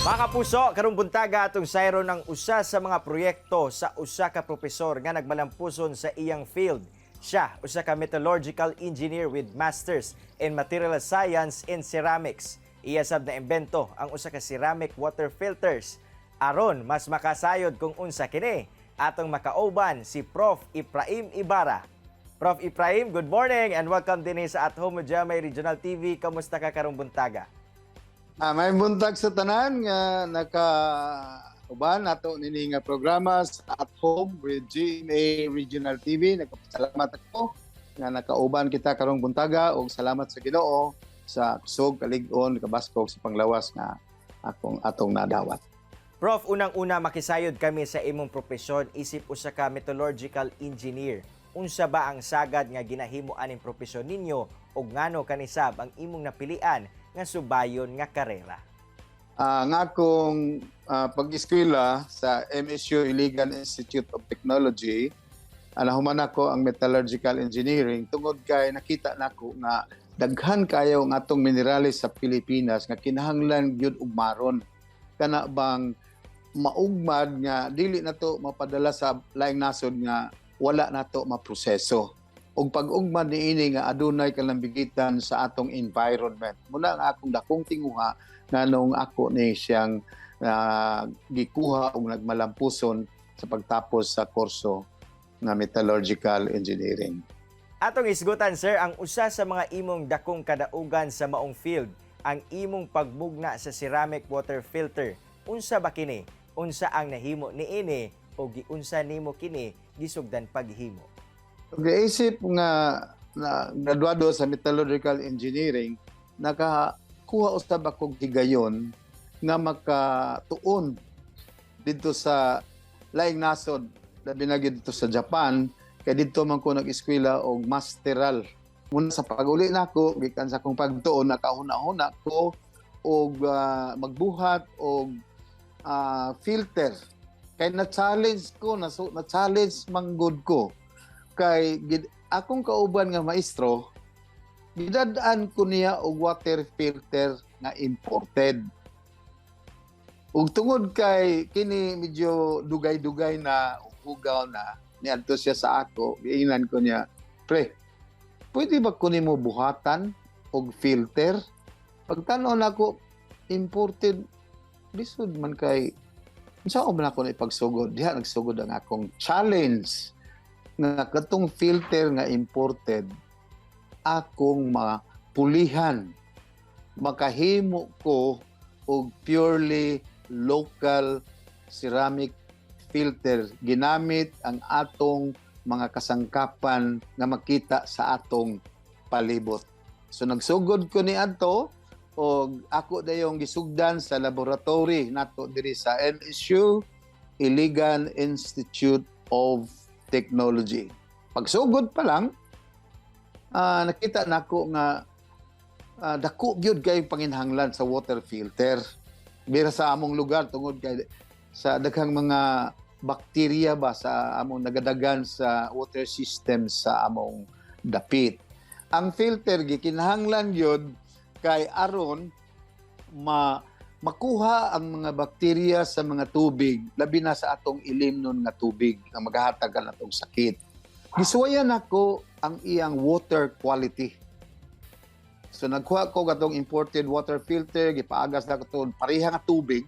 Mga kapuso, karong buntaga atong sayro ng usa sa mga proyekto sa usa ka propesor nga nagmalampuson sa iyang field. Siya, usa ka metallurgical engineer with masters in material science in ceramics. Iya sab na imbento ang usa ka ceramic water filters. Aron mas makasayod kung unsa kini, atong makauban si Prof. Efraim Ibarra. Prof. Efraim, good morning and welcome din sa At Home Jamay Regional TV. Kamusta ka karong buntaga? May buntag sa tanan nga naka-uban nato nini nga programa sa At Home with GMA Regional TV. Nagpasalamat ako nga nakauban kita karong buntaga ug salamat sa Ginoo sa kusog kalig-on kabaskog sa panglawas nga atong nadawat. Prof, unang-una makisayod kami sa imong propesyon isip usa ka metallurgical engineer. Unsa ba ang sagad nga ginahimo aning propesyon ninyo ug ngano kanisab ang imong napilian nga subayon nga karera? Nga akong pag-eskwela sa MSU Iligan Institute of Technology, nahuman ako ang metallurgical engineering tungod kay nakita nako nga daghan kayo ng atong minerales sa Pilipinas nga kinahanglan gyud og maron. Kana bang maugmad nga dili nato mapadala sa laing nasod nga wala nato maproseso. Ug pag-ugmad niini nga adunay kalambigitan sa atong environment. Muna nga akong dakong tinguha nganong ako ni siyang gikuha ug nagmalampuson sa pagtapos sa kurso nga metallurgical engineering. Atong isgutan sir, ang usa sa mga imong dakong kadaugan sa maong field, ang imong pagmugna sa ceramic water filter. Unsa ba kini? Unsa ang nahimo niini o giunsa nimo kini gisugdan paghimo? Pag-iisip nga na graduado sa metallurgical engineering, nakakuha usab ako higayon nga makatuon dito sa laing nasod, labi na dito sa Japan, kay dito man ko nag-eskwela og masteral. Muna sa pag-uli nako, gikan sa akong pagtuon, nakahuna-huna ko og magbuhat og filter. Kay na-challenge ko, na-challenge manggod ko. Kay akong kauban nga maestro, gidadaan ko niya og water filter nga imported. Ug tungod kay kini medyo dugay-dugay na ugaw na, niadto siya sa ako, giingnan ko niya, pre, pwede ba ko nimo buhatan og filter? Pagtan-on ako, imported, lisod man kay, saan man ako na ipagsugod? Diha nagsugod ang akong challenge nga katong filter nga imported akong mapulihan, makahimo ko og purely local ceramic filter ginamit ang atong mga kasangkapan nga makita sa atong palibot. So nagsugod ko ni adto og ako dayong gisugdan sa laboratory nato diri sa MSU Iligan Institute of Technology. Pagsugod pa lang, nakita nako nga dako gyud kay panginhanglan sa water filter. Bira sa among lugar tungod kay sa daghang mga bakterya ba sa among nagadagan sa water system sa among dapit. Ang filter gikinahanglan gyud kay aron makuha ang mga bakterya sa mga tubig, labi na sa atong ilimnon nga tubig nga maghahatagan atong sakit. Gisuwayan ako ang iyang water quality. So nagkuha ko katong imported water filter, gipaagas na ko pareha nga tubig.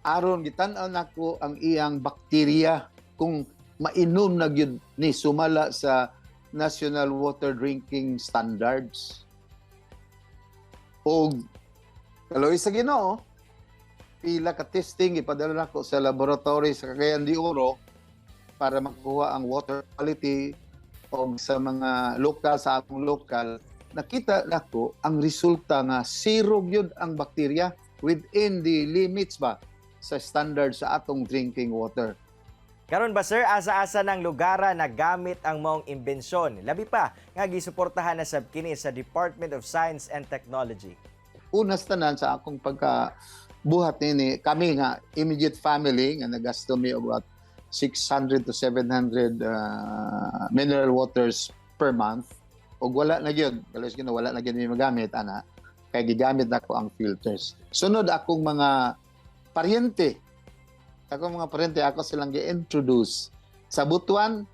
Aron gitan-aw nako ang iyang bakterya kung mainom na gyud ni sumala sa National Water Drinking Standards. Og kaloy sa Ginoo, pila ka testing ipadala nako sa laboratory sa Cagayan de Oro para makuha ang water quality o sa mga lokal sa atong lokal. Nakita nako ang resulta nga zero gyud ang bakterya within the limits ba sa standard sa atong drinking water. Karon ba sir, asa-asa ng lugara na gamit ang maong imbensyon? Labi pa nga gisuportahan na sab kini sa Department of Science and Technology. Unas tanan sa akong pagkabuhat nini, kami nga immediate family nga nagasto mi about 600 to 700 mineral waters per month. Og wala na gyud, kalos wala na gyud mi magamit ana. kay gigamit nako ang filters. Sunod akong mga paryente. Ako silang gi-introduce sa butuan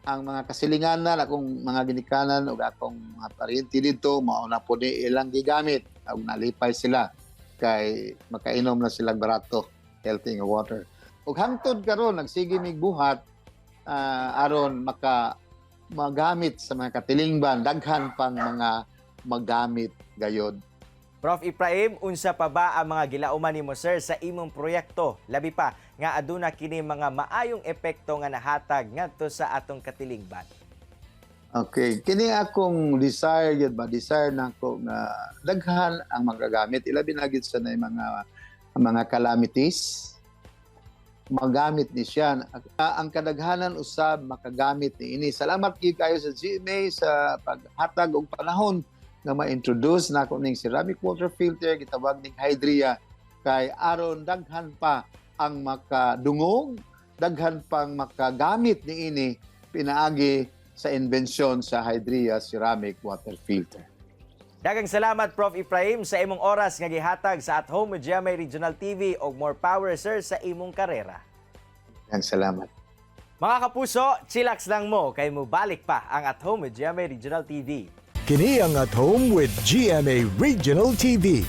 ang mga kasilinganan akong mga ginikanan ug akong mga paryente dito mao na po ni ilang gigamit ug nalipay sila kay makainom na silang barato healthy nga water. Ug hangtod karon nagsige mig buhat aron magamit sa mga katilingban daghan pang mga magamit gayod. Prof. Ephraim, unsa pa ba ang mga gilauman nimo sir sa imong proyekto? Labi pa nga aduna kini mga maayong epekto nga nahatag ngadto sa atong katilingban. Okay, kini akong desire nako nga daghan ang magagamit ilabi na gid sa nay mga calamities. Magamit ni siya ang kadaghanan usab makagamit ni ini. Salamat gyud kayo sa GMA sa paghatag og panahon nga ma-introduce nako ning ceramic water filter gitawag ning Hydria kay aron daghan pa ang makadungog, daghan pang makagamit ni ini pinaagi sa inbensyon sa Hydria ceramic water filter. Daghang salamat Prof. Ephraim sa imong oras nga gihatag sa At Home with GMA Regional TV og more power sir sa imong karera. Daghang salamat. Mga kapuso, chillax lang mo kay mo balik pa ang At Home with GMA Regional TV. Kini ang At Home with GMA Regional TV.